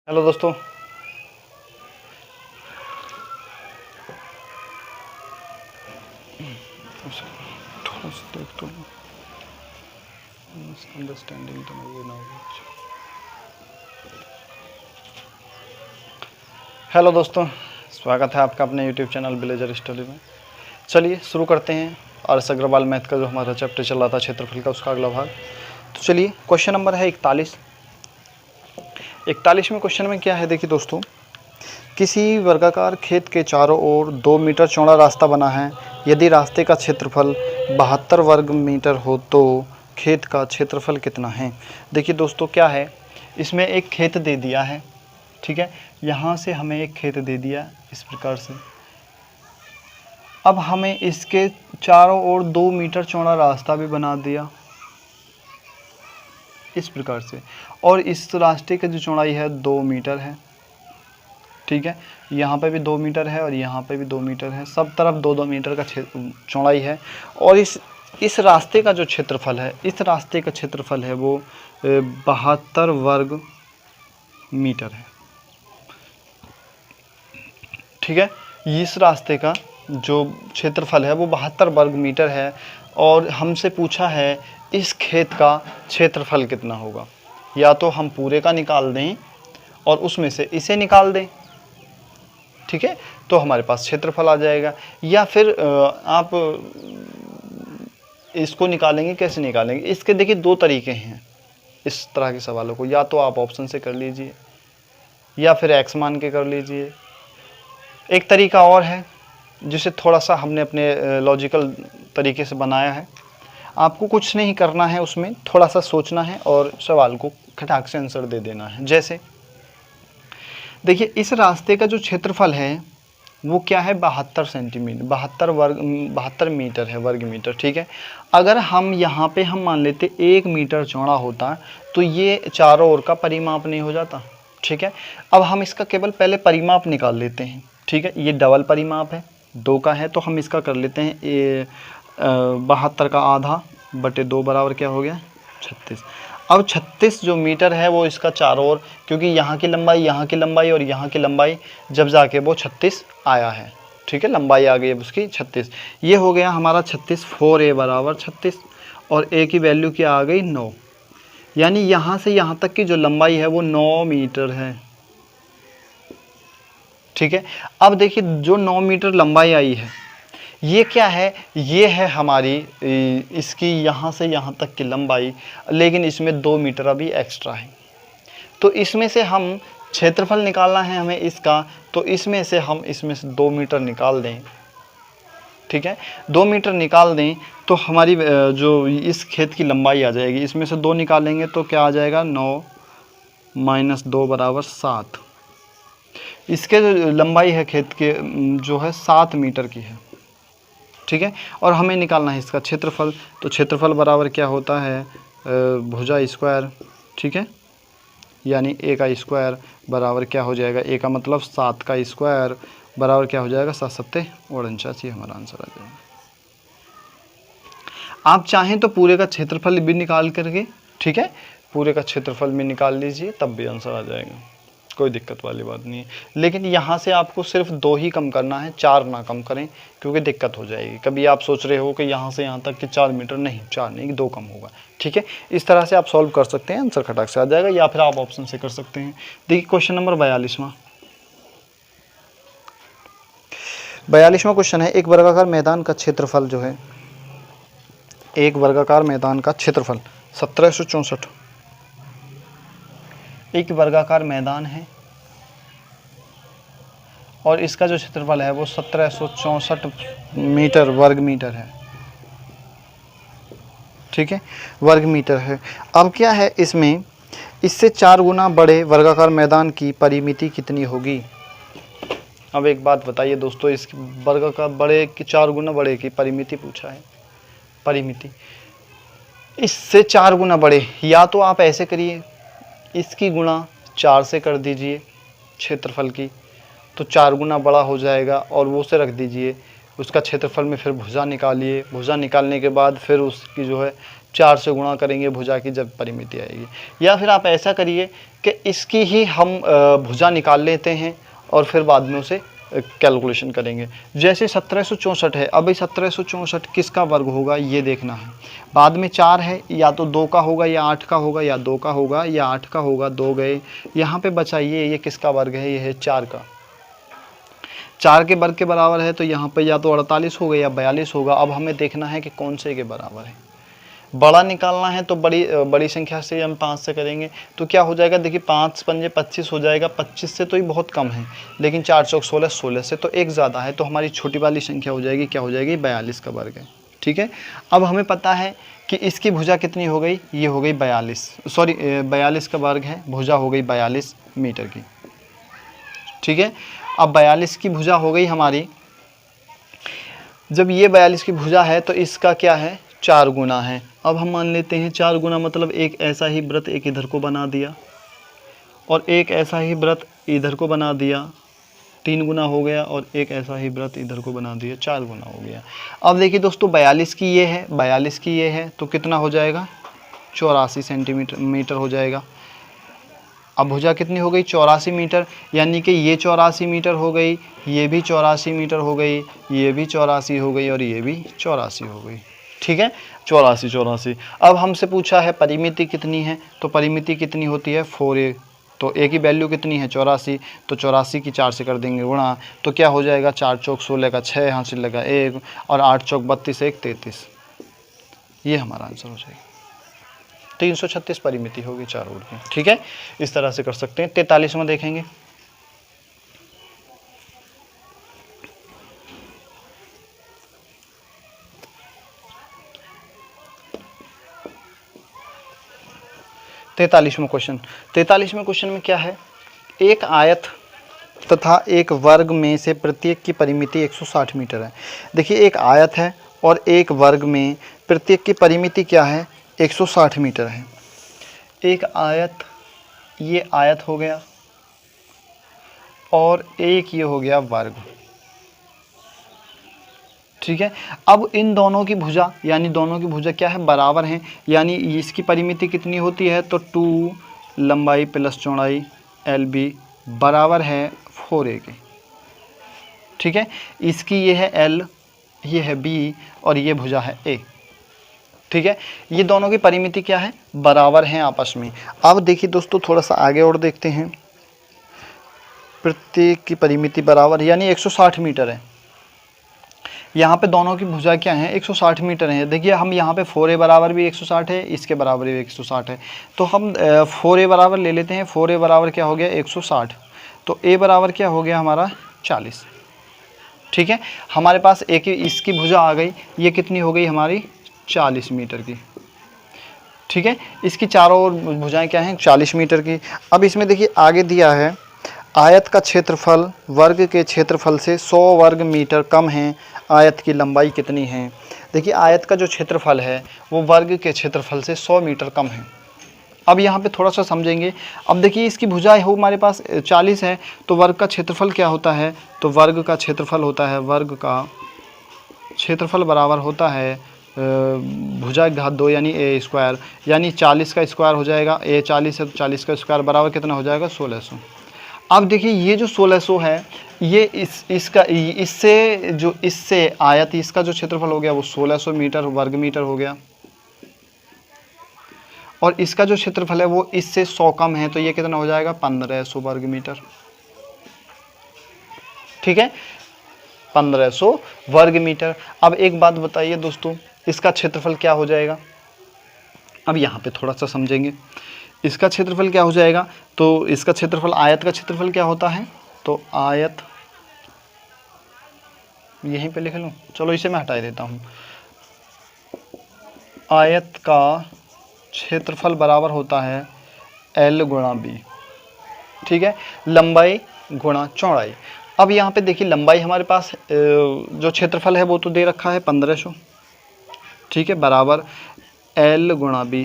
Hello दोस्तों, थोड़ा सा देख तो अंडरस्टैंडिंग तो नहीं ना। हेलो दोस्तों, स्वागत है आपका अपने यूट्यूब चैनल विलेजर स्टडी में। चलिए शुरू करते हैं। आर.एस. अग्रवाल मैथ का जो हमारा चैप्टर चल रहा था क्षेत्रफल का, उसका अगला भाग। तो चलिए, क्वेश्चन नंबर है 41। 41वें क्वेश्चन में क्या है, देखिए दोस्तों, किसी वर्गाकार खेत के चारों ओर 2 मीटर चौड़ा रास्ता बना है। यदि रास्ते का क्षेत्रफल 72 वर्ग मीटर हो तो खेत का क्षेत्रफल कितना है। देखिए दोस्तों, क्या है, इसमें एक खेत दे दिया है, ठीक है। यहाँ से हमें एक खेत दे दिया इस प्रकार से। अब हमें इसके चारों ओर 2 मीटर चौड़ा रास्ता भी बना दिया इस प्रकार से, और इस रास्ते की जो चौड़ाई है 2 मीटर है, ठीक है। यहाँ पे भी 2 मीटर है और यहाँ पे भी 2 मीटर है, सब तरफ 2-2 मीटर का चौड़ाई है। और इस रास्ते का जो क्षेत्रफल है, इस रास्ते का क्षेत्रफल है वो 72 वर्ग मीटर है, ठीक है। इस रास्ते का जो क्षेत्रफल है वो 72 वर्ग मीटर है, और हमसे पूछा है इस खेत का क्षेत्रफल कितना होगा। या तो हम पूरे का निकाल दें और उसमें से इसे निकाल दें, ठीक है, तो हमारे पास क्षेत्रफल आ जाएगा। या फिर आप इसको निकालेंगे, कैसे निकालेंगे, इसके देखिए 2 तरीके हैं इस तरह के सवालों को। या तो आप ऑप्शन से कर लीजिए या फिर एक्स मान के कर लीजिए। एक तरीका और है जिसे थोड़ा सा हमने अपने लॉजिकल तरीके से बनाया है। आपको कुछ नहीं करना है, उसमें थोड़ा सा सोचना है और सवाल को खटाक से आंसर दे देना है। जैसे देखिए, इस रास्ते का जो क्षेत्रफल है वो क्या है, 72 सेंटीमीटर, 72 मीटर है, वर्ग मीटर, ठीक है। अगर हम यहाँ पे हम मान लेते 1 मीटर चौड़ा होता तो ये चारों ओर का परिमाप नहीं हो जाता, ठीक है। अब हम इसका केवल पहले परिमाप निकाल लेते हैं, ठीक है। ये डबल परिमाप है, 2 का है, तो हम इसका कर लेते हैं 72 का आधा बटे 2 बराबर क्या हो गया, 36। अब 36 जो मीटर है वो इसका चारों ओर, क्योंकि यहाँ की लंबाई और यहाँ की लंबाई जब जाके वो 36 आया है, ठीक है, लंबाई आ गई है उसकी 36। ये हो गया हमारा 36, 4a बराबर 36, और a की वैल्यू क्या आ गई, 9। यानी यहाँ से यहाँ तक की जो लंबाई है वो 9 मीटर है, ठीक है। अब देखिए, जो 9 मीटर लंबाई आई है ये क्या है, ये है हमारी इसकी यहाँ से यहाँ तक की लंबाई, लेकिन इसमें 2 मीटर अभी एक्स्ट्रा है। तो इसमें से हम क्षेत्रफल निकालना है हमें इसका, तो इसमें से 2 मीटर निकाल दें, ठीक है। 2 मीटर निकाल दें तो हमारी जो इस खेत की लंबाई आ जाएगी, इसमें से 2 निकालेंगे तो क्या आ जाएगा, 9 माइनस 2 बराबर 7। इसके जो लंबाई है खेत के जो है 7 मीटर की है, ठीक है। और हमें निकालना है इसका क्षेत्रफल, तो क्षेत्रफल बराबर क्या होता है, भुजा स्क्वायर, ठीक है। यानी a का स्क्वायर बराबर क्या हो जाएगा, a का मतलब 7 का स्क्वायर बराबर क्या हो जाएगा, 7 7 49, ये हमारा आंसर आ जाएगा। आप चाहें तो पूरे का क्षेत्रफल भी निकाल करके, ठीक है, पूरे का क्षेत्रफल भी निकाल लीजिए, तब भी आंसर आ जाएगा, कोई दिक्कत वाली बात नहीं है। लेकिन यहाँ से आपको सिर्फ 2 ही कम करना है, 4 ना कम करें, क्योंकि दिक्कत हो जाएगी। कभी आप सोच रहे हो कि यहाँ से यहाँ तक कि 4 मीटर, नहीं, 4 नहीं, 2 कम होगा, ठीक है। इस तरह से आप सॉल्व कर सकते हैं, आंसर खटाक से आ जाएगा। या फिर आप ऑप्शन से कर सकते हैं। देखिए क्वेश्चन नंबर 42वां क्वेश्चन है, एक वर्गाकार मैदान का क्षेत्रफल जो है, एक वर्गाकार मैदान का क्षेत्रफल 1764। एक वर्गाकार मैदान है और इसका जो क्षेत्रफल है वो 1764 मीटर, वर्ग मीटर है, ठीक है, वर्ग मीटर है। अब क्या है, इसमें इससे 4 गुना बड़े वर्गाकार मैदान की परिमिति कितनी होगी। अब एक बात बताइए दोस्तों, इस वर्गाकार बड़े की 4 गुना बड़े की परिमिति पूछा है, परिमिति इससे 4 गुना बड़े, या तो आप ऐसे करिए, इसकी गुणा 4 से कर दीजिए क्षेत्रफल की, तो 4 गुना बड़ा हो जाएगा, और वो से रख दीजिए उसका क्षेत्रफल में, फिर भुजा निकालिए, भुजा निकालने के बाद फिर उसकी जो है 4 से गुणा करेंगे भुजा की जब परिमिति आएगी। या फिर आप ऐसा करिए कि इसकी ही हम भुजा निकाल लेते हैं और फिर बाद में उसे कैलकुलेशन करेंगे। जैसे 1764 है, अभी 1764 किसका वर्ग होगा ये देखना है। बाद में 4 है, या तो 2 का होगा या 8 का होगा, या 2 का होगा या 8 का होगा, 2 गए। यहाँ पे बचा ये किसका वर्ग है, ये है 4 का। 4 के वर्ग के बराबर है तो यहाँ पे या तो 48 होगा या 42 होगा। अब हमें देखना है कि कौन से के बराबर है। बड़ा निकालना है तो बड़ी संख्या से हम 5 से करेंगे तो क्या हो जाएगा, देखिए 5 पंजे 25 हो जाएगा। 25 से तो ये बहुत कम है, लेकिन 4 चौक 16, 16 से तो एक ज़्यादा है, तो हमारी छोटी वाली संख्या हो जाएगी, क्या हो जाएगी, 42 का वर्ग है। ठीक है, अब हमें पता है कि इसकी भुजा कितनी हो गई, ये हो गई 42 का वर्ग है, भुजा हो गई 42 मीटर की। ठीक है, अब 42 की भुजा हो गई हमारी। जब ये 42 की भुजा है तो इसका क्या है, 4 गुना है। अब हम मान लेते हैं 4 गुना मतलब एक ऐसा ही वृत्त एक इधर को बना दिया और एक ऐसा ही वृत्त इधर को बना दिया, 3 गुना हो गया, और एक ऐसा ही वृत्त इधर को बना दिया, 4 गुना हो गया। अब देखिए दोस्तों 42 की ये है, 42 की ये है, तो कितना हो जाएगा, 84 सेंटीमीटर हो जाएगा। अब भुजा कितनी हो गई, 84 मीटर, यानी कि ये 84 मीटर हो गई, ये भी 84 मीटर हो गई, ये भी 84 हो गई और ये भी 84 हो गई। ठीक है, 84। अब हमसे पूछा है परिमिति कितनी है, तो परिमिति कितनी होती है 4a, तो a की वैल्यू कितनी है 84, तो 84 की 4 से कर देंगे गुणा, तो क्या हो जाएगा, 4 चौक 16 का 6, यहाँ से लगा 1, और 8 चौक 32, 1 33, ये हमारा आंसर हो जाएगा। 336 परिमिति होगी चारों ओर की। ठीक है, इस तरह से कर सकते हैं। 43वां देखेंगे। तैंतालीसवें क्वेश्चन में क्या है, एक आयत तथा एक वर्ग में से प्रत्येक की परिमिति 160 मीटर है। देखिए एक आयत है और एक वर्ग में प्रत्येक की परिमिति क्या है, 160 मीटर है। एक आयत, ये आयत हो गया और एक ये हो गया वर्ग। ठीक है, अब इन दोनों की भुजा, यानी दोनों की भुजा क्या है, बराबर हैं, यानी इसकी परिमिति कितनी होती है, तो 2 लंबाई प्लस चौड़ाई LB बराबर है 4a के। ठीक है, इसकी ये है L, ये है B और ये भुजा है A। ठीक है, ये दोनों की परिमिति क्या है, बराबर हैं आपस में। अब देखिए दोस्तों थोड़ा सा आगे और देखते हैं, प्रत्येक की परिमिति बराबर यानी 160 मीटर है। यहाँ पे दोनों की भुजा क्या है, 160 मीटर है। देखिए हम यहाँ पे 4a बराबर भी 160 है, इसके बराबर भी 160 है, तो हम 4a बराबर ले लेते हैं। 4a बराबर क्या हो गया 160, तो a बराबर क्या हो गया हमारा 40। ठीक है, हमारे पास एक इसकी भुजा आ गई, ये कितनी हो गई हमारी 40 मीटर की। ठीक है, इसकी चारों ओर भुजाएं क्या हैं 40 मीटर की। अब इसमें देखिए आगे दिया है, आयत का क्षेत्रफल वर्ग के क्षेत्रफल से 100 वर्ग मीटर कम है, आयत की लंबाई कितनी है। देखिए आयत का जो क्षेत्रफल है वो वर्ग के क्षेत्रफल से 100 मीटर कम है। अब यहाँ पे थोड़ा सा समझेंगे। अब देखिए इसकी भुजाएं हो हमारे पास 40 है, तो वर्ग का क्षेत्रफल क्या होता है, तो वर्ग का क्षेत्रफल होता है, वर्ग का क्षेत्रफल बराबर होता है भुजा घात 2 यानी a स्क्वायर, यानी 40 का स्क्वायर हो जाएगा, a 40 है तो 40 का स्क्वायर बराबर कितना हो जाएगा 1600। अब देखिए ये जो 1600 है, ये इससे आयत इसका जो क्षेत्रफल हो गया वो 1600 मीटर वर्ग मीटर हो गया, और इसका जो क्षेत्रफल है वो इससे 100 कम है, तो ये कितना हो जाएगा 1500 वर्ग मीटर। ठीक है, 1500 वर्ग मीटर। अब एक बात बताइए दोस्तों, इसका क्षेत्रफल क्या हो जाएगा। अब यहाँ पे थोड़ा सा समझेंगे, इसका क्षेत्रफल क्या हो जाएगा, तो इसका क्षेत्रफल, आयत का क्षेत्रफल क्या होता है, तो आयत यहीं पे लिख लूँ, चलो इसे मैं हटा देता हूँ। आयत का क्षेत्रफल बराबर होता है L गुणा B। ठीक है, लंबाई गुणा चौड़ाई। अब यहाँ पे देखिए लंबाई हमारे पास जो क्षेत्रफल है वो तो दे रखा है 1500। ठीक है, बराबर L गुणा B।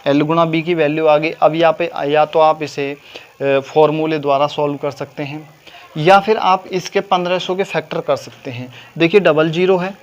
L गुणा B की वैल्यू आ गई। अब यहाँ पे या तो आप इसे फॉर्मूले द्वारा सॉल्व कर सकते हैं, या फिर आप इसके 1500 के फैक्टर कर सकते हैं। देखिए 00 है,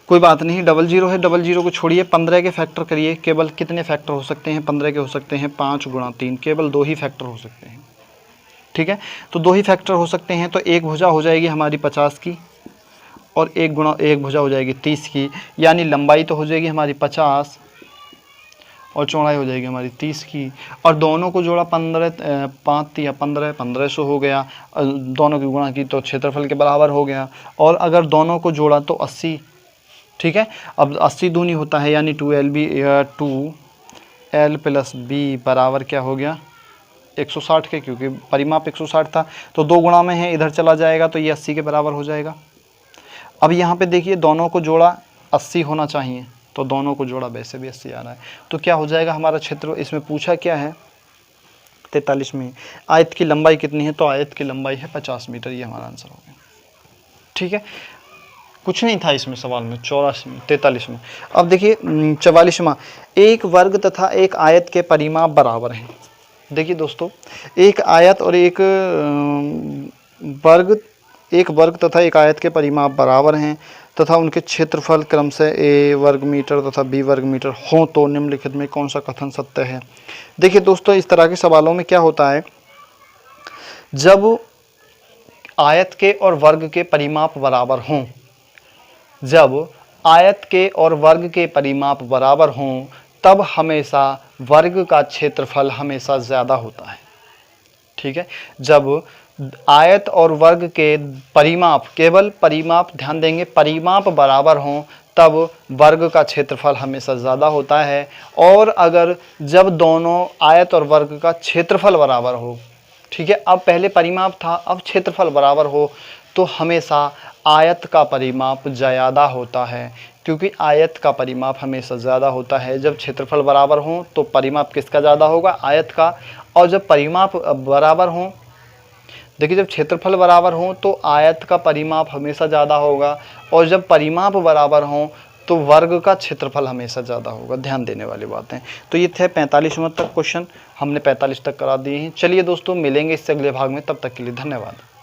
कोई बात नहीं, 00 है, 00 को छोड़िए, 15 के फैक्टर करिए। केवल कितने फैक्टर हो सकते हैं 15 के? हो सकते हैं 5 गुणा 3, केवल 2 ही फैक्टर हो सकते हैं। ठीक है, तो 2 ही फैक्टर हो सकते हैं, तो एक भुजा हो जाएगी हमारी 50 की और एक भुजा हो जाएगी 30 की, यानी लंबाई तो हो जाएगी हमारी 50 और चौड़ाई हो जाएगी हमारी 30 की। और दोनों को जोड़ा 15, 5 या 15, 1500 हो गया। दोनों की गुणा की तो क्षेत्रफल के बराबर हो गया। और अगर दोनों को जोड़ा तो 80। ठीक है, अब 80 दूनी होता है, यानी 2L प्लस बी बराबर क्या हो गया 160 के, क्योंकि परिमाप 160 था। तो 2 गुणा में है, इधर चला जाएगा तो ये 80 के बराबर हो जाएगा। अब यहाँ पे देखिए दोनों को जोड़ा 80 होना चाहिए, तो दोनों को जोड़ा वैसे भी 80 आ रहा है। तो क्या हो जाएगा हमारा क्षेत्र? इसमें पूछा क्या है 43 में आयत की लंबाई कितनी है, तो आयत की लंबाई है 50 मीटर। ये हमारा आंसर हो गया। ठीक है, कुछ नहीं था इसमें सवाल में। 43 में अब देखिए 44वां, एक वर्ग तथा एक आयत के परिमाप बराबर हैं। देखिए दोस्तों, एक आयत और एक वर्ग तथा एक आयत के परिमाप बराबर हैं तथा उनके क्षेत्रफल क्रमशः a वर्ग मीटर तथा b वर्ग मीटर हों तो निम्नलिखित में कौन सा कथन सत्य है? देखिए दोस्तों, इस तरह के सवालों में क्या होता है, जब आयत के और वर्ग के परिमाप बराबर हों, जब आयत के और वर्ग के परिमाप बराबर हों, तब हमेशा वर्ग का क्षेत्रफल हमेशा ज़्यादा होता है। ठीक है, जब आयत और वर्ग के परिमाप, केवल परिमाप ध्यान देंगे, परिमाप बराबर हों तब वर्ग का क्षेत्रफल हमेशा ज़्यादा होता है। और अगर जब दोनों आयत और वर्ग का क्षेत्रफल बराबर हो, ठीक है, अब पहले परिमाप था, अब क्षेत्रफल बराबर हो, तो हमेशा आयत का परिमाप ज़्यादा होता है, क्योंकि आयत का परिमाप हमेशा ज़्यादा होता है। जब क्षेत्रफल बराबर हों तो परिमाप किसका ज़्यादा होगा? आयत का। और जब परिमाप बराबर हों, देखिए जब क्षेत्रफल बराबर हों तो आयत का परिमाप हमेशा ज़्यादा होगा, और जब परिमाप बराबर हों तो वर्ग का क्षेत्रफल हमेशा ज़्यादा होगा। ध्यान देने वाली बातें। तो ये थे 45वां तक क्वेश्चन, हमने 45 तक करा दिए हैं। चलिए दोस्तों, मिलेंगे इससे अगले भाग में, तब तक के लिए धन्यवाद।